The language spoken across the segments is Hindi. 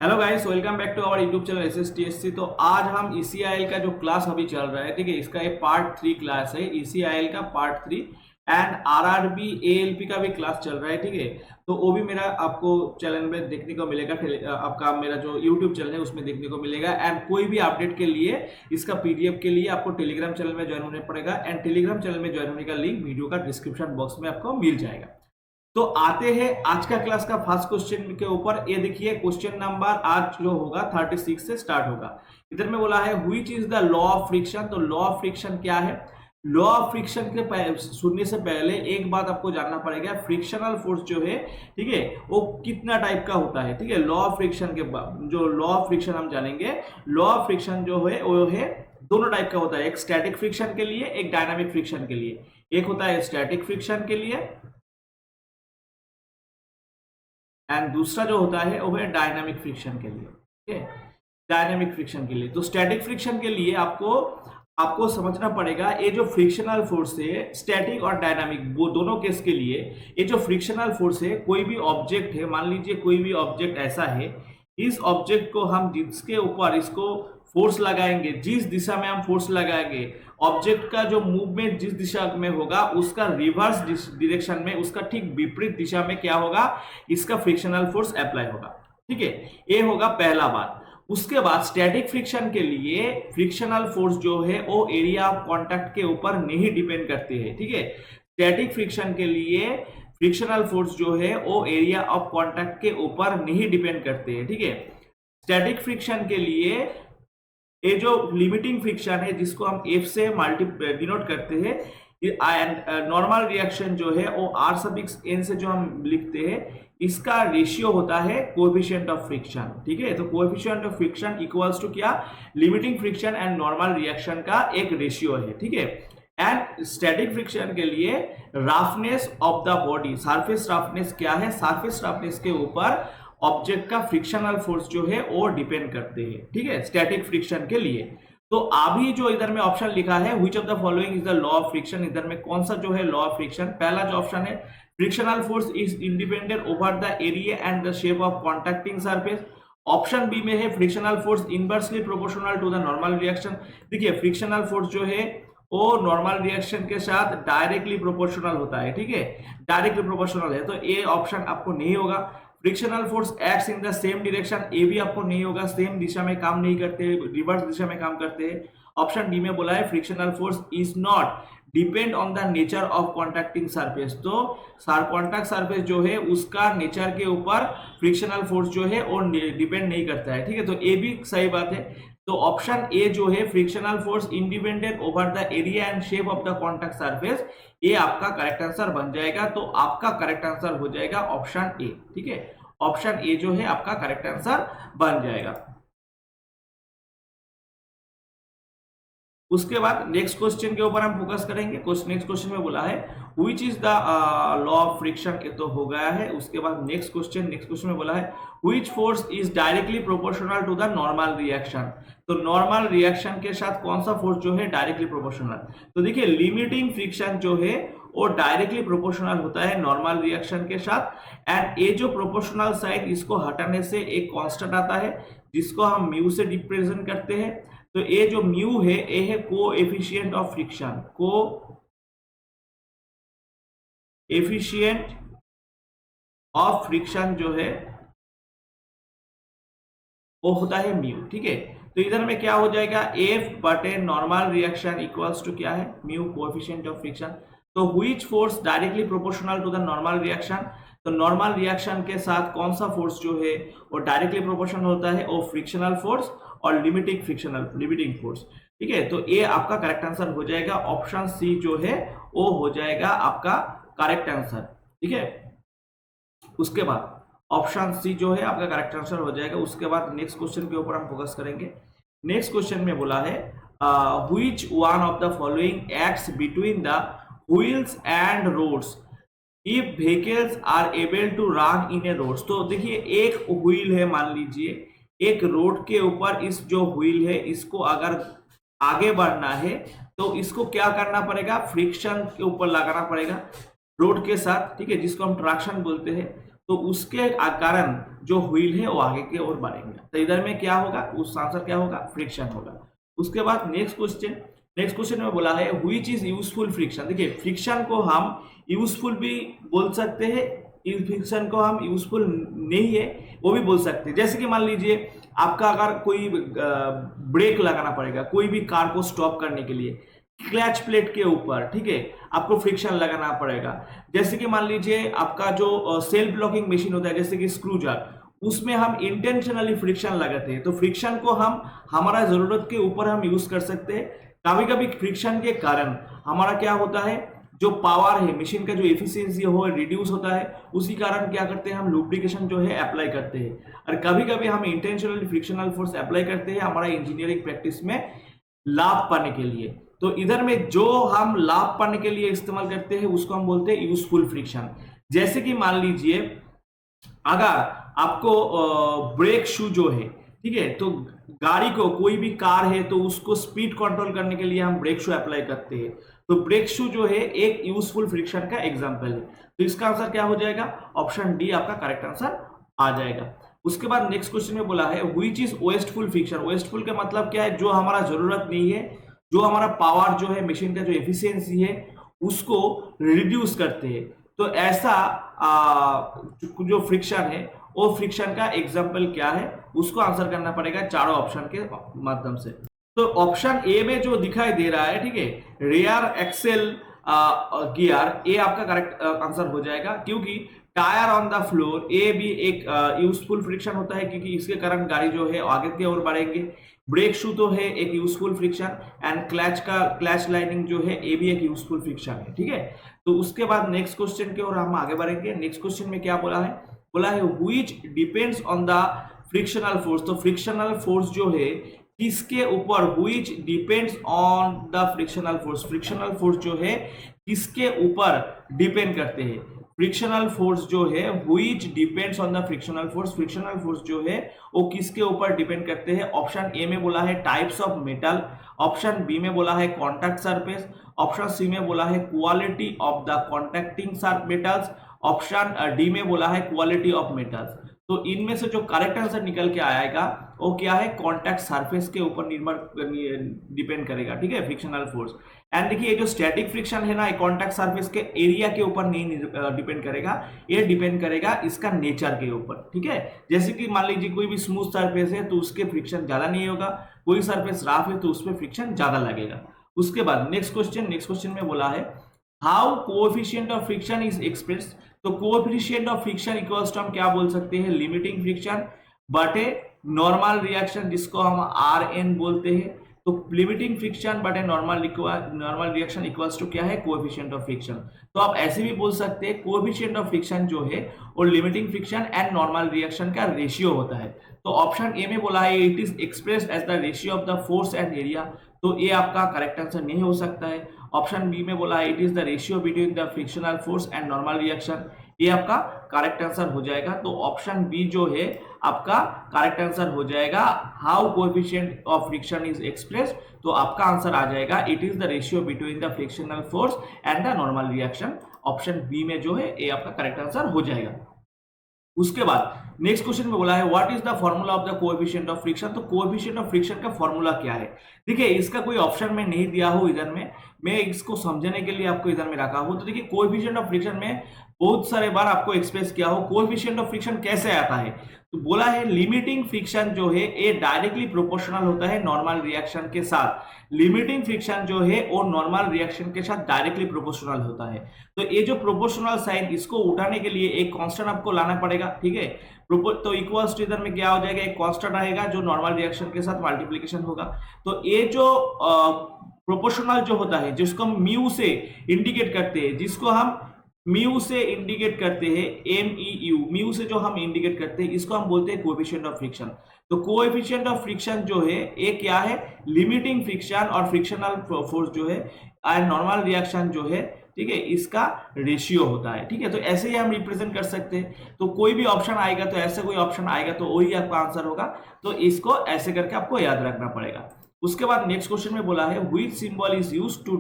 Hello guys, welcome back to our YouTube channel SSTSC. तो आज हम ईसीआईएल का जो क्लास अभी चल रहा है, ठीक है, इसका एक पार्ट 3 क्लास है, ईसीआईएल का पार्ट 3 एंड आरआरबी एएलपी का भी क्लास चल रहा है, ठीक है। तो वो भी मेरा आपको चैनल में देखने को मिलेगा, आपका मेरा जो यूट्यूब चैनल है उसमें देखने को मिलेगा। एंड कोई भी अपडेट के लिए, इसका पीडीएफ के लिए आपको टेलीग्राम चैनल में ज्वाइन होना पड़ेगा एंड टेलीग्राम चैनल में ज्वाइन होने का लिंक वीडियो का डिस्क्रिप्शन बॉक्स में आपको मिल जाएगा। तो आते हैं आज का क्लास का फर्स्ट क्वेश्चन के ऊपर। ये देखिए, क्वेश्चन नंबर आज जो होगा 36 से स्टार्ट होगा। इधर में बोला है which is the law of friction. तो लॉ ऑफ फ्रिक्शन क्या है? लॉ ऑफ फ्रिक्शन के सुनने से पहले एक बात आपको जानना पड़ेगा, फ्रिक्शनल फोर्स जो है, ठीक है, वो कितना टाइप का होता है, ठीक है। लॉ ऑफ फ्रिक्शन के जो लॉ ऑफ फ्रिक्शन हम जानेंगे, लॉ ऑफ फ्रिक्शन जो है वो है दोनों टाइप का होता है, एक स्टैटिक फ्रिक्शन के लिए, एक डायनामिक फ्रिक्शन के लिए। एक होता है स्टैटिक फ्रिक्शन के लिए एंड दूसरा जो होता है वो है डायनामिक फ्रिक्शन के लिए, ठीक है, डायनामिक फ्रिक्शन के लिए। तो स्टैटिक फ्रिक्शन के लिए आपको समझना पड़ेगा, ये जो फ्रिक्शनल फोर्स है, स्टैटिक और डायनामिक, वो दोनों केस के लिए ये जो फ्रिक्शनल फोर्स है, कोई भी ऑब्जेक्ट है, मान लीजिए कोई भी ऑब्जेक्ट ऐसा है, इस ऑब्जेक्ट को हम जिसके ऊपर इसको फोर्स लगाएंगे, जिस दिशा में हम फोर्स लगाएंगे, ऑब्जेक्ट का जो मूवमेंट जिस दिशा में होगा उसका रिवर्स डायरेक्शन में, उसका ठीक विपरीत दिशा में क्या होगा, इसका फ्रिक्शनल फोर्स अप्लाई होगा, ठीक है। ये होगा पहला बात। उसके बाद स्टैटिक फ्रिक्शन के लिए फ्रिक्शनल फोर्स जो है वो एरिया ऑफ कांटेक्ट के ऊपर नहीं डिपेंड करती है, ठीक है। स्टैटिक फ्रिक्शन के लिए फ्रिक्शनल फोर्स जो है वो एरिया ऑफ कांटेक्ट के ऊपर नहीं डिपेंड करते हैं, ठीक है। स्टैटिक फ्रिक्शन के लिए ये जो लिमिटिंग फ्रिक्शन है, जिसको हम एफ से डिनोट करते हैं, नॉर्मल रिएक्शन जो है वो आर सफिक्स एन से जो हम लिखते हैं, इसका रेशियो होता है कोएफिशिएंट ऑफ फ्रिक्शन, ठीक है। तो coefficient of friction equals to क्या, limiting friction and normal reaction का एक रेशियो है, ठीक है। एंड स्टैटिक फ्रिक्शन के लिए roughness of the body, surface roughness क्या है, सरफेस रफनेस के ऊपर ऑब्जेक्ट का फ्रिक्शनल फोर्स जो है वो डिपेंड करते हैं, ठीक है, स्टैटिक फ्रिक्शन के लिए। तो अभी जो इधर में ऑप्शन लिखा है, which of the following is the law of friction, इधर में कौन सा जो है लॉ ऑफ फ्रिक्शन, पहला जो ऑप्शन है, frictional force is independent over the area and the shape of contacting surface. Option B में है frictional force inversely proportional to the normal reaction. देखिए, फ्रिक्शनल फोर्स जो है वो नॉर्मल रिएक्शन के साथ डायरेक्टली प्रोपोर्शनल होता है, ठीक है, डायरेक्टली प्रोपोर्शनल है, तो ये ऑप्शन आपको नहीं होगा। Frictional force acts in the same direction, ये भी आपको नहीं होगा, सेम दिशा में काम नहीं करते, रिवर्स दिशा में काम करते हैं। ऑप्शन डी में बोला है frictional force is not depend on the nature of contacting surface. तो कॉन्टैक्ट सरफेस जो है उसका नेचर के ऊपर फ्रिक्शनल फोर्स जो है वो डिपेंड नहीं करता है, ठीक है। तो ये भी सही बात है। तो ऑप्शन ए जो है frictional force independent over the area and shape of the contact surface, ये आपका करेक्ट आंसर बन जाएगा। तो आपका करेक्ट आंसर हो जाएगा ऑप्शन ए, ठीक है, ऑप्शन ए जो है आपका करेक्ट आंसर बन जाएगा। उसके बाद नेक्स्ट क्वेश्चन के ऊपर हम फोकस करेंगे। नेक्स्ट क्वेश्चन में बोला है which is the law of friction, ये तो हो गया है। उसके बाद नेक्स्ट क्वेश्चन में बोला है which force is directly proportional to the normal reaction. तो नॉर्मल रिएक्शन के साथ कौन सा फोर्स जो है डायरेक्टली प्रोपोर्शनल। तो देखिए, लिमिटिंग फ्रिक्शन जो है वो डायरेक्टली प्रोपोर्शनल होता है नॉर्मल रिएक्शन के साथ। एंड ये जो प्रोपोर्शनल साइड, इसको हटाने से एक कांस्टेंट आता है जिसको हम म्यू से रिप्रेजेंट करते हैं। तो ये जो म्यू है, ये है coefficient of friction, coefficient of friction जो है वो होता है म्यू, ठीक है। तो इधर में क्या हो जाएगा, एफ बटे नॉर्मल रिएक्शन इक्वल्स टू क्या है, म्यू कोएफिशिएंट ऑफ फ्रिक्शन। तो which force directly proportional to the normal reaction. तो नॉर्मल रिएक्शन के साथ कौन सा फोर्स जो है वो डायरेक्टली प्रोपोर्शनल होता है, वो फ्रिक्शनल फोर्स और लिमिटिंग फोर्स, ठीक है। तो ये आपका करेक्ट आंसर हो जाएगा, ऑप्शन सी जो है वो हो जाएगा आपका करेक्ट आंसर, ठीक है। उसके बाद ऑप्शन सी जो है आपका करेक्ट आंसर हो जाएगा। उसके बाद नेक्स्ट क्वेश्चन के ऊपर हम फोकस करेंगे। नेक्स्ट क्वेश्चन में बोला है which one of the following acts between the wheels and roads if vehicles are able to run in a roads. तो देखिए, एक व्हील है, मान लीजिए एक रोड के ऊपर, इस जो व्हील है इसको अगर आगे बढ़ना है तो इसको क्या करना पड़ेगा, फ्रिक्शन के ऊपर लगाना पड़ेगा रोड के साथ, ठीक है, जिसको हम ट्रैक्शन बोलते हैं। तो उसके कारण जो व्हील है वो आगे की ओर बढ़ेंगे। तो इधर में क्या होगा, उस आंसर क्या होगा, फ्रिक्शन होगा। उसके बाद नेक्स्ट क्वेश्चन में बोला है व्हिच इज यूजफुल फ्रिक्शन। देखिए फ्रिक्शन को हम यूजफुल भी बोल सकते हैं, इस फ्रिक्शन को हम यूजफुल नहीं है वो भी बोल सकते हैं। जैसे कि मान लीजिए आपका अगर कोई ब्रेक लगाना पड़ेगा कोई भी कार को स्टॉप करने के लिए, क्लच प्लेट के ऊपर, ठीक है, आपको फ्रिक्शन लगाना पड़ेगा। जैसे कि मान लीजिए आपका जो सेल्फ ब्लॉकिंग मशीन होता है जैसे कि स्क्रू जार, उसमें हम इंटेंशनली फ्रिक्शन लगाते हैं। तो फ्रिक्शन को हम हमारा जरूरत के ऊपर हम यूज कर सकते हैं। कभी कभी फ्रिक्शन के कारण हमारा क्या होता है, जो पावर है मशीन का जो एफिशिएंसी हो रिड्यूस होता है, उसी कारण क्या करते हैं हम लुब्रिकेशन जो है अप्लाई करते हैं। और कभी कभी हम इंटेंशनली फ्रिक्शनल फोर्स अप्लाई करते हैं हमारा इंजीनियरिंग प्रैक्टिस में लाभ पाने के लिए। तो इधर में जो हम लाभ पाने के लिए इस्तेमाल करते हैं उसको हम बोलते हैं यूजफुल फ्रिक्शन। जैसे कि मान लीजिए अगर आपको ब्रेक शू जो है, ठीक है, तो गाड़ी को कोई भी कार है तो उसको स्पीड कंट्रोल करने के लिए हम ब्रेक शू अप्लाई करते हैं। तो ब्रेक शू जो है एक यूजफुल फ्रिक्शन का एग्जांपल है। तो इसका आंसर क्या हो जाएगा, ऑप्शन डी आपका करेक्ट आंसर आ जाएगा। उसके बाद नेक्स्ट क्वेश्चन में बोला है which is wasteful friction. Wasteful का मतलब क्या है, जो हमारा जरूरत नहीं है, जो हमारा पावर जो है मशीन का जो एफिशिएंसी है उसको रिड्यूस करते हैं। तो ऐसा जो फ्रिक्शन है वो फ्रिक्शन का एग्जांपल क्या है, उसको आंसर करना पड़ेगा चारों ऑप्शन के माध्यम से। तो ऑप्शन ए में जो दिखाई दे रहा है, ठीक है, रेयर एक्सेल गियर, ए आपका करेक्ट आंसर हो जाएगा। क्योंकि टायर ऑन द फ्लोर, ए भी एक यूजफुल फ्रिक्शन होता है क्योंकि इसके कारण गाड़ी जो है आगे की ओर बढ़ेंगे। ब्रेक शू तो है एक useful friction, and clutch lining जो है ये भी एक यूजफुल फ्रिक्शन है, ठीक है। तो उसके बाद नेक्स्ट क्वेश्चन की ओर हम आगे बढ़ेंगे। नेक्स्ट क्वेश्चन में क्या बोला है which depends on the frictional force. तो फ्रिक्शनल फोर्स जो है किसके ऊपर, which depends on the frictional force, frictional force जो है किसके ऊपर डिपेंड करते हैं। फ्रिक्शनल फोर्स जो है which depends on the frictional force, frictional force जो है वो किसके ऊपर डिपेंड करते हैं। ऑप्शन ए में बोला है types of metal, option B में बोला है कॉन्टैक्ट सरफेस, ऑप्शन सी में बोला है quality of the contacting metals, option D में बोला है क्वालिटी ऑफ मेटल्स। तो इनमें से जो करेक्ट आंसर निकल के आएगा वो क्या है, कॉन्टैक्ट सरफेस के ऊपर डिपेंड करेगा, ठीक है, फ्रिक्शनल फोर्स। एंड देखिए जो स्टैटिक फ्रिक्शन है ना, कॉन्टैक्ट सरफेस के एरिया के ऊपर नहीं डिपेंड करेगा, ये डिपेंड करेगा इसका नेचर के ऊपर, ठीक है। जैसे कि मान लीजिए कोई भी स्मूथ सरफेस है तो उसके फ्रिक्शन ज्यादा नहीं होगा, कोई सरफेस रफ है तो उसमें फ्रिक्शन ज्यादा लगेगा। उसके बाद नेक्स्ट क्वेश्चन में बोला है how coefficient of friction is expressed. तो coefficient of friction equals to हम क्या बोल सकते हैं, लिमिटिंग फ्रिक्शन बटे नॉर्मल रिएक्शन जिसको हम Rn बोलते हैं। तो लिमिटिंग फ्रिक्शन बटे नॉर्मल रिएक्शन इक्वल्स टू क्या है, कोएफिशिएंट ऑफ फ्रिक्शन। तो आप ऐसे भी बोल सकते हैं कोएफिशिएंट ऑफ फ्रिक्शन जो है और limiting friction and normal reaction का रेशियो होता है। तो ऑप्शन ए में बोला है it is expressed as the ratio of the force and area, तो ये आपका करेक्ट आंसर नहीं हो सकता है। ऑप्शन बी में बोला है it is the ratio between the frictional force and normal reaction, ये आपका करेक्ट आंसर हो जाएगा। तो ऑप्शन बी जो है आपका करेक्ट आंसर हो जाएगा। How coefficient of friction is expressed, तो आपका आंसर आ जाएगा it is the ratio between the frictional force and the normal reaction. Option B में जो है ये आपका करेक्ट आंसर हो जाएगा। उसके बाद नेक्स्ट क्वेश्चन में बोला है what is the formula of the coefficient of friction. तो कोएफिशिएंट ऑफ फ्रिक्शन का फॉर्मूला क्या है, देखिए इसका कोई ऑप्शन में नहीं दिया हो इधर में, मैं इसको समझने के लिए आपको इधर में रखा हूं। तो देखिए कोएफिशिएंट ऑफ फ्रिक्शन में बहुत सारे बार आपको एक्सप्रेस किया हो कोएफिशिएंट ऑफ फ्रिक्शन कैसे आता है। तो बोला है लिमिटिंग फ्रिक्शन जो है ये डायरेक्टली प्रोपोर्शनल होता है नॉर्मल रिएक्शन के साथ, लिमिटिंग फ्रिक्शन जो है वो नॉर्मल रिएक्शन के साथ डायरेक्टली प्रोपोर्शनल होता है। तो ये जो प्रोपोर्शनल साइन इसको उठाने के लिए एक कांस्टेंट आपको लाना पड़ेगा, ठीक है। तो इक्वल्स टू इधर में क्या हो जाएगा, एक कांस्टेंट आएगा जो नॉर्मल रिएक्शन के साथ मल्टीप्लिकेशन होगा। तो ये जो प्रोपोर्शनल जो होता है जिसको हम म्यू से इंडिकेट करते हैं, जिसको हम म्यू से इंडिकेट करते हैं, MEU, म्यू से जो हम इंडिकेट करते हैं इसको हम बोलते हैं कोएफिशिएंट ऑफ फ्रिक्शन। तो कोएफिशिएंट ऑफ फ्रिक्शन जो है ये क्या है, लिमिटिंग फ्रिक्शन और फ्रिक्शनल फोर्स जो है एंड नॉर्मल रिएक्शन जो है, ठीक है, इसका रेशियो होता है, ठीक है। तो ऐसे ही हम रिप्रेजेंट कर सकते हैं। तो कोई भी ऑप्शन आएगा तो ऐसे कोई ऑप्शन आएगा तो वही आपका आंसर होगा। तो इसको ऐसे करके आपको याद रखना पड़ेगा। उसके बाद नेक्स्ट क्वेश्चन में बोला है which symbol is used to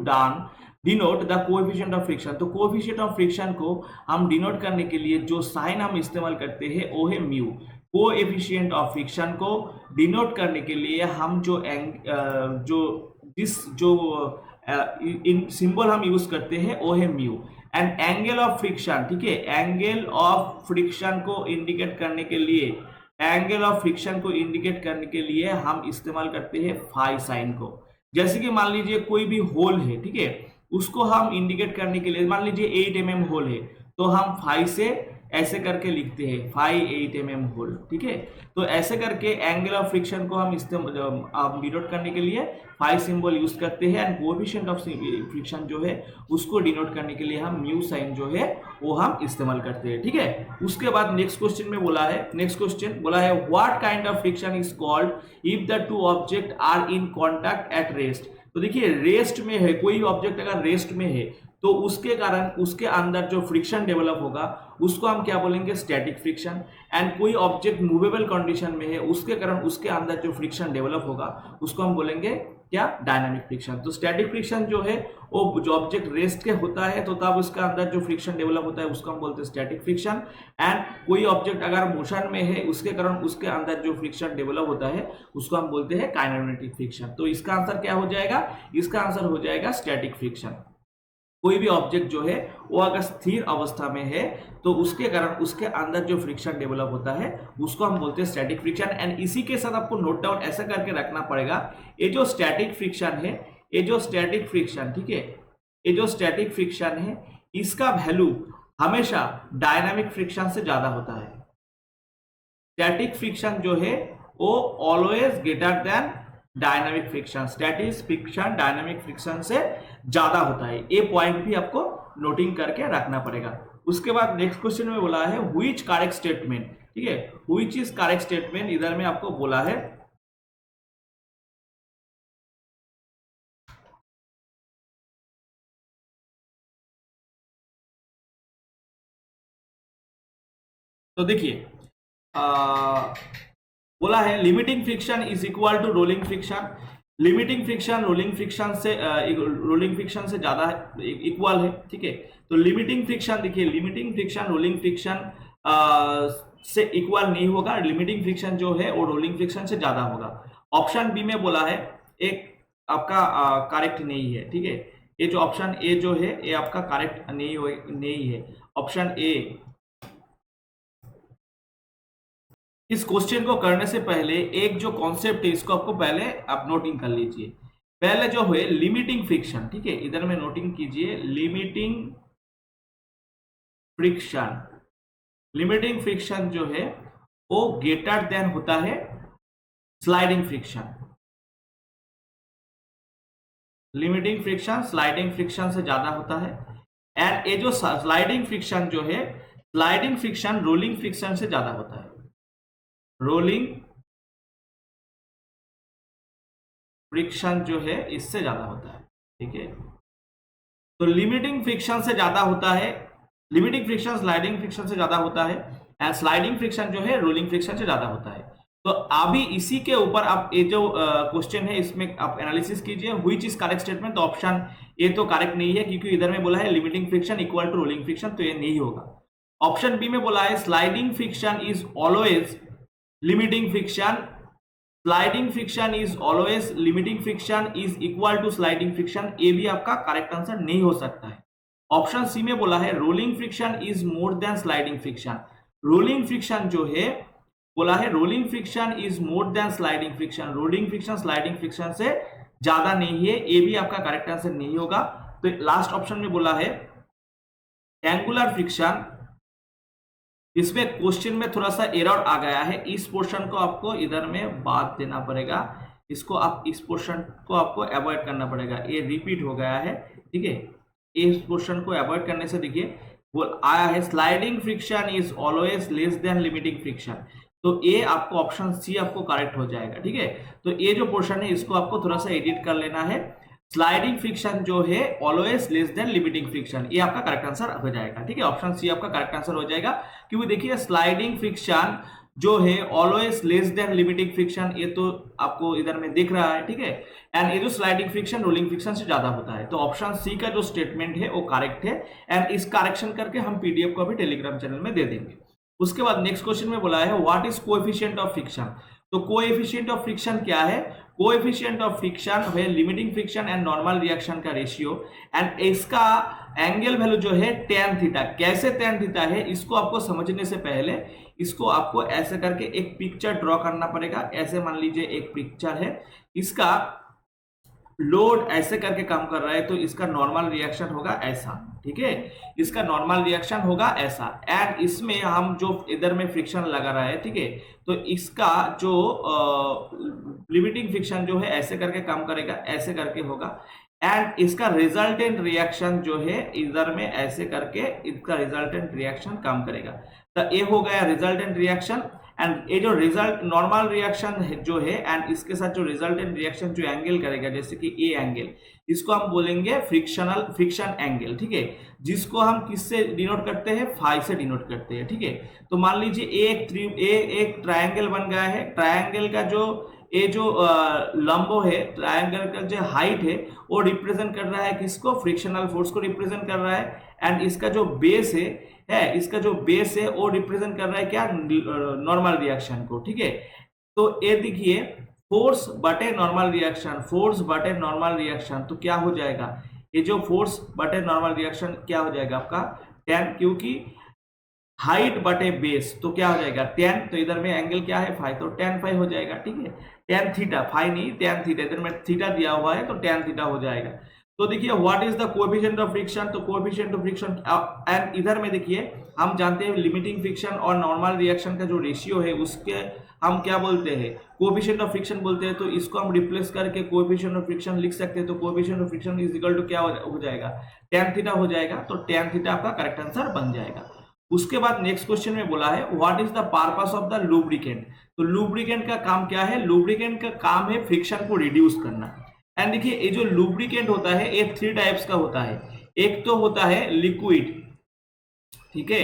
denote the coefficient of friction. तो कोएफिशिएंट ऑफ फ्रिक्शन को हम डिनोट करने के लिए जो साइन हम इस्तेमाल करते हैं वो है म्यू। कोएफिशिएंट ऑफ फ्रिक्शन को डिनोट करने के लिए हम जो सिंबल हम यूज करते हैं वो है mu. And angle of friction, ठीक है, एंगल ऑफ फ्रिक्शन को इंडिकेट करने के लिए, एंगल ऑफ फ्रिक्शन को इंडिकेट करने के लिए हम इस्तेमाल करते हैं फाई साइन को। जैसे कि मान लीजिए कोई भी होल है, ठीक है, उसको हम इंडिकेट करने के लिए, मान लीजिए 8 mm होल है, तो हम फाई से ऐसे करके लिखते हैं 5 8 mm होल, ठीक है। तो ऐसे करके एंगल ऑफ फ्रिक्शन को हम डिनोट करने के लिए फाई सिंबल यूज करते हैं। एंड कोएफिशिएंट ऑफ फ्रिक्शन जो है उसको डिनोट करने के लिए हम म्यू साइन जो है वो हम इस्तेमाल करते हैं, ठीक है। उसके बाद नेक्स्ट क्वेश्चन में बोला है, नेक्स्ट क्वेश्चन बोला है what kind of friction is called if the two object are in contact at rest. तो देखिए रेस्ट में है, कोई ऑब्जेक्ट अगर रेस्ट में है तो उसके कारण उसके अंदर जो फ्रिक्शन डेवलप होगा उसको हम क्या बोलेंगे, स्टैटिक फ्रिक्शन। एंड कोई ऑब्जेक्ट मूवेबल कंडीशन में है उसके कारण उसके अंदर जो फ्रिक्शन डेवलप होगा उसको हम बोलेंगे क्या, डायनामिक फ्रिक्शन। तो स्टैटिक फ्रिक्शन जो है वो जो ऑब्जेक्ट रेस्ट के होता है तो तब उसके अंदर जो फ्रिक्शन डेवलप होता है उसको हम बोलते हैं स्टैटिक फ्रिक्शन। एंड कोई ऑब्जेक्ट अगर मोशन में है उसके कारण उसके अंदर जो फ्रिक्शन डेवलप होता है उसको हम बोलते हैं काइनेमेटिक फ्रिक्शन। तो इसका आंसर क्या हो जाएगा, इसका आंसर हो जाएगा स्टैटिक फ्रिक्शन। कोई भी ऑब्जेक्ट जो है वो अगर स्थिर अवस्था में है तो उसके कारण उसके अंदर जो फ्रिक्शन डेवलप होता है उसको हम बोलते हैं स्टैटिक फ्रिक्शन। एंड इसी के साथ आपको नोट डाउन ऐसा करके रखना पड़ेगा, ये जो स्टैटिक फ्रिक्शन है, ये जो स्टैटिक फ्रिक्शन, ठीक है, ये जो स्टैटिक फ्रिक्शन है इसका वैल्यू हमेशा डायनामिक फ्रिक्शन से ज्यादा होता है। स्टैटिक फ्रिक्शन जो है वो always greater than dynamic friction, static friction dynamic friction से ज्यादा होता है। ये पॉइंट भी आपको नोटिंग करके रखना पड़ेगा। उसके बाद नेक्स्ट क्वेश्चन में बोला है व्हिच करेक्ट स्टेटमेंट, ठीक है, व्हिच इज करेक्ट स्टेटमेंट, इधर में आपको बोला है तो देखिए बोला है limiting friction is equal to rolling friction. Limiting friction rolling friction से ज्यादा इक्वल है, ठीक है। तो लिमिटिंग फ्रिक्शन देखिए, लिमिटिंग फ्रिक्शन रोलिंग फ्रिक्शन से इक्वल नहीं होगा, लिमिटिंग फ्रिक्शन जो है वो रोलिंग फ्रिक्शन से ज्यादा होगा। ऑप्शन बी में बोला है एक आपका करेक्ट नहीं है, ठीक है। ये जो ऑप्शन ए जो है ये आपका करेक्ट नहीं है। ऑप्शन ए, इस क्वेश्चन को करने से पहले एक जो कॉन्सेप्ट है इसको आपको पहले आप नोटिंग कर लीजिए। पहले जो है लिमिटिंग फ्रिक्शन, ठीक है, इधर में नोटिंग कीजिए लिमिटिंग फ्रिक्शन। लिमिटिंग फ्रिक्शन जो है वो ग्रेटर देन होता है sliding friction. Limiting friction sliding friction से ज्यादा होता है। एंड ये जो स्लाइडिंग फ्रिक्शन जो है, स्लाइडिंग फ्रिक्शन रोलिंग फ्रिक्शन से ज्यादा होता है। रोलिंग फ्रिक्शन जो है इससे ज्यादा होता है, ठीक है। तो लिमिटिंग फ्रिक्शन से ज्यादा होता है, लिमिटिंग फ्रिक्शन स्लाइडिंग फ्रिक्शन से ज्यादा होता है एंड स्लाइडिंग फ्रिक्शन जो है रोलिंग फ्रिक्शन से ज्यादा होता है। तो अभी इसी के ऊपर आप ये जो क्वेश्चन है इसमें आप एनालिसिस कीजिए व्हिच इज करेक्ट स्टेटमेंट। तो ऑप्शन ए तो करेक्ट नहीं है क्योंकि इधर में बोला है limiting friction equal to rolling friction, तो ये नहीं होगा। ऑप्शन बी में बोला है sliding friction is always limiting friction, sliding friction is always limiting friction is equal to sliding friction, ये भी आपका करेक्ट आंसर नहीं हो सकता है। ऑप्शन सी में बोला है rolling friction is more than sliding friction. Rolling friction जो है बोला है rolling friction is more than sliding friction, rolling friction sliding friction से ज्यादा नहीं है, ये भी आपका करेक्ट आंसर नहीं होगा। तो लास्ट ऑप्शन में बोला है एंगुलर फ्रिक्शन, इसमें क्वेश्चन में थोड़ा सा एरर आ गया है, इस पोर्शन को आपको इधर में बात देना पड़ेगा, इसको आप इस पोर्शन को आपको अवॉइड करना पड़ेगा, ये रिपीट हो गया है, ठीक है। इस पोर्शन को अवॉइड करने से देखिए वो आया है sliding friction is always less than limiting friction, तो ये आपको ऑप्शन सी आपको करेक्ट हो जाएगा, ठीक है। तो ये जो पोर्शन है इसको आपको थोड़ा सा एडिट कर लेना है। स्लाइडिंग फ्रिक्शन जो है always less than limiting friction, ये आपका करेक्ट आंसर हो जाएगा, ठीक है। ऑप्शन सी आपका करेक्ट आंसर हो जाएगा क्योंकि देखिए स्लाइडिंग फ्रिक्शन जो है always less than limiting friction, ये तो आपको इधर में दिख रहा है, ठीक है। एंड ये जो स्लाइडिंग फ्रिक्शन रोलिंग फ्रिक्शन से ज्यादा होता है। तो ऑप्शन सी का जो स्टेटमेंट है वो करेक्ट है। एंड इस करेक्शन करके हम पीडीएफ को अभी टेलीग्राम चैनल में दे देंगे। उसके बाद नेक्स्ट क्वेश्चन में बोला है what is coefficient of friction. तो कोएफिशिएंट ऑफ फ्रिक्शन क्या है? कोएफिशिएंट ऑफ फ्रिक्शन है limiting friction and normal reaction का रेशियो, एंड इसका एंगल वैल्यू जो है tan थीटा। कैसे tan थीटा है इसको आपको समझने से पहले इसको आपको ऐसे करके एक पिक्चर ड्रॉ करना पड़ेगा। ऐसे मान लीजिए एक पिक्चर है, इसका लोड ऐसे करके काम कर रहा है, तो इसका नॉर्मल रिएक्शन होगा ऐसा, ठीक है। इसका नॉर्मल रिएक्शन होगा ऐसा, एंड इसमें हम जो इधर में फ्रिक्शन लगा रहा है, ठीक है, तो इसका जो लिमिटिंग फ्रिक्शन जो है ऐसे करके काम करेगा, ऐसे करके होगा, एंड इसका रिजल्टेंट रिएक्शन जो है इधर में ऐसे करके इसका रिजल्टेंट रिएक्शन काम करेगा। तो ये हो गया रिजल्टेंट रिएक्शन, एंड ये जो रिजल्ट नॉर्मल रिएक्शन जो है एंड इसके साथ जो रिजल्टेंट रिएक्शन जो एंगल करेगा, जैसे कि ए एंगल, इसको हम बोलेंगे फ्रिक्शन एंगल, ठीक है, जिसको हम किससे डिनोट करते हैं? फाई से डिनोट करते हैं, ठीक है। तो मान लीजिए एक ट्रायंगल बन गया है। ट्रायंगल का जो ये जो लंबो है, ट्रायंगल का जो हाइट है वो रिप्रेजेंट कर रहा है किसको? फ्रिक्शनल फोर्स को रिप्रेजेंट कर रहा है, एंड इसका जो बेस है इसका जो बेस है वो रिप्रेजेंट कर रहा है क्या? नॉर्मल रिएक्शन को, ठीक है। तो ये देखिए फोर्स बटे नॉर्मल रिएक्शन, फोर्स बटे नॉर्मल रिएक्शन, तो क्या हो जाएगा? ये जो फोर्स बटे नॉर्मल रिएक्शन क्या हो जाएगा आपका? tan, क्योंकि हाइट बटे बेस, तो क्या हो जाएगा? tan, तो इधर में एंगल क्या है? फाई, तो tan फाई हो जाएगा, ठीक है। tan थीटा, फाई नहीं tan थीटा, इधर में थीटा दिया हुआ है तो tan थीटा हो जाएगा। तो देखिए what is the coefficient of friction. तो कोएफिशिएंट ऑफ फ्रिक्शन, एंड इधर में देखिए हम जानते हैं लिमिटिंग फ्रिक्शन और नॉर्मल रिएक्शन का जो रेशियो है उसके हम क्या बोलते हैं? कोएफिशिएंट ऑफ फ्रिक्शन बोलते हैं। तो इसको हम रिप्लेस करके कोएफिशिएंट ऑफ फ्रिक्शन लिख सकते हैं। तो coefficient of friction is equal to क्या हो जाएगा? tan थीटा हो जाएगा। तो tan थीटा आपका करेक्ट आंसर बन जाएगा। उसके बाद नेक्स्ट क्वेश्चन में बोला है what is the purpose of the lubricant. तो लुब्रिकेंट का काम क्या है? लुब्रिकेंट का काम है फ्रिक्शन को रिड्यूस करना। एंड देखिए ये जो लुब्रिकेंट होता है ये 3 टाइप्स का होता है। एक तो होता है लिक्विड, ठीक है,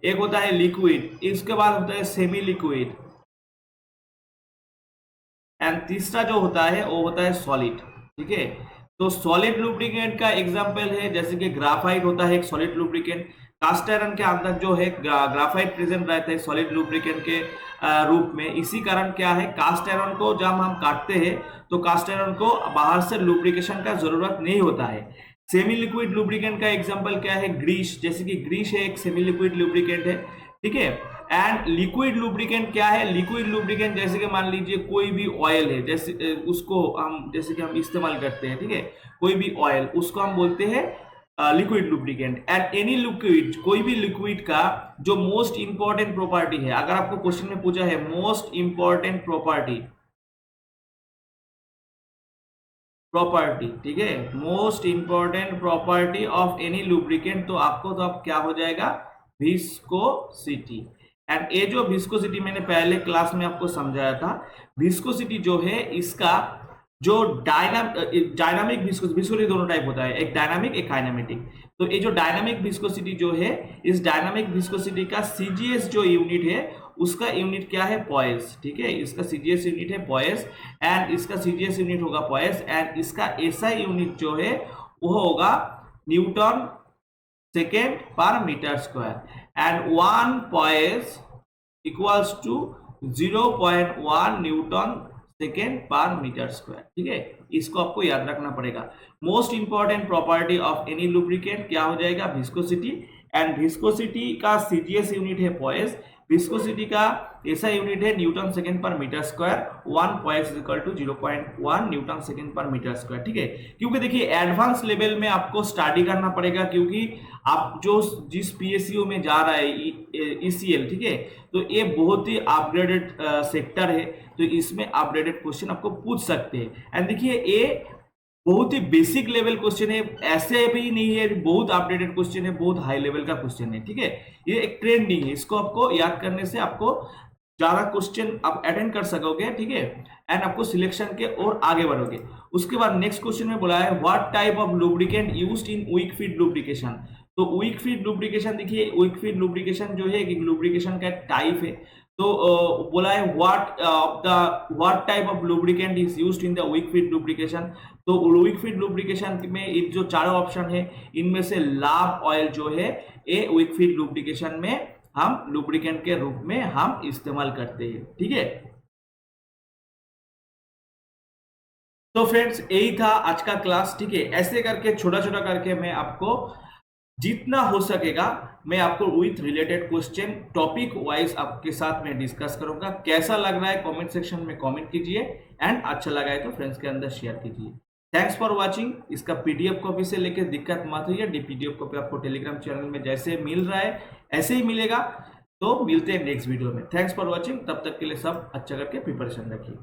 एक होता है लिक्विड, इसके बाद होता है सेमी लिक्विड, एंड तीसरा जो होता है वो होता है सॉलिड, ठीक है। तो सॉलिड लुब्रिकेंट का एग्जांपल है जैसे कि ग्राफाइट होता है एक सॉलिड लुब्रिकेंट। कास्ट आयरन के अंदर जो है ग्राफाइट प्रेजेंट रहता है सॉलिड लुब्रिकेंट के रूप में। इसी कारण क्या है, कास्ट आयरन को जब हम काटते हैं तो कास्ट आयरन को बाहर से लुब्रिकेशन का जरूरत नहीं होता है। सेमी लिक्विड लुब्रिकेंट का एग्जांपल क्या है? ग्रीस, जैसे कि ग्रीस है एक सेमी लिक्विड लुब्रिकेंट है, ठीक है। एंड लिक्विड लुब्रिकेंट क्या है? लिक्विड लुब्रिकेंट जैसे कि मान लीजिए कोई भी ऑयल है, जैसे उसको हम जैसे कि हम इस्तेमाल करते हैं, ठीक है, कोई भी ऑयल, उसको हम बोलते हैं liquid lubricant. And any liquid, कोई भी लिक्विड का जो मोस्ट इंपॉर्टेंट प्रॉपर्टी है, अगर आपको क्वेश्चन में पूछा है मोस्ट इंपॉर्टेंट प्रॉपर्टी, ठीक है, most important property of any lubricant, तो आपको तो अब क्या हो जाएगा? विस्कोसिटी। एंड ये जो विस्कोसिटी मैंने पहले क्लास में आपको समझाया था, विस्कोसिटी जो है इसका जो डायनामिक विस्कोसिटी दोनों टाइप होता है, एक डायनामिक एक काइनेमेटिक। तो ये जो डायनामिक विस्कोसिटी जो है, इस डायनामिक विस्कोसिटी का सीजीएस जो यूनिट है उसका यूनिट क्या है? पॉइस, ठीक है, इसका सीजीएस यूनिट है पॉइस, एंड इसका सीजीएस यूनिट होगा पॉइस, एंड इसका एसआई यूनिट जो है वो होगा newton second per metre square, and 1 poise equals to 0.1 newton second per metre square, ठीक है। इसको आपको याद रखना पड़ेगा। Most important property of any lubricant क्या हो जाएगा? विस्कोसिटी, एंड विस्कोसिटी का सीजीएस यूनिट है पॉइस, विस्कोसिटी का ऐसा यूनिट है newton second per metre square, 1 poise equal to 0.1 newton second per metre square, ठीक है। क्योंकि देखिए एडवांस लेवल में आपको स्टडी करना पड़ेगा, क्योंकि आप जो जिस पीएसयू में जा रहा है ईसीएल, ठीक है, तो ये बहुत ही अपग्रेडेड सेक्टर है, तो इसमें अपग्रेडेड क्वेश्चन आपको पूछ सकते हैं। एंड देखिए ये बहुत ही बेसिक लेवल क्वेश्चन है, ऐसे भी नहीं है बहुत अपडेटेड क्वेश्चन है, बहुत हाई लेवल का क्वेश्चन है, ठीक है। ये एक ट्रेंडिंग है, इसको आपको याद करने से आपको ज्यादा क्वेश्चन आप अटेंड कर सकोगे, ठीक है, एंड आपको सिलेक्शन के और आगे बढ़ोगे। उसके बाद नेक्स्ट क्वेश्चन में बोला है what type of lubricant used in wick feed lubrication. तो वीक फीड लुब्रिकेशन, देखिए वीक फीड लुब्रिकेशन जो है एक लुब्रिकेशन का एक टाइप है। तो बोला है what type of lubricant is used in the wick feed lubrication. तो वीक फीड लुब्रिकेशन में ये जो चारों ऑप्शन है इनमें से लाभ ऑयल जो है ये वीक फीड लुब्रिकेशन में हम लुब्रिकेंट के रूप में हम इस्तेमाल करते हैं। ठीक है, तो फ्रेंड्स यही था आज का क्लास। ठीक है, ऐसे करके छोटा छोटा करके मैं आपको जितना हो सकेगा मैं आपको with related question topic wise आपके साथ में डिस्कस करूंगा। कैसा लग रहा है कमेंट सेक्शन में कमेंट कीजिए, एंड अच्छा लगा है तो फ्रेंड्स के अंदर शेयर कीजिए। Thanks for watching. इसका पीडीएफ कॉपी से लेकर दिक्कत मत हुई है, पीडीएफ कॉपी आपको टेलीग्राम चैनल में जैसे मिल रहा है ऐसे ही मिलेगा। तो मिलते हैं नेक्स्ट वीडियो में। थैंक्स फॉर वॉचिंग, तब तक के लिए सब अच्छा करके प्रिपरेशन रखिए।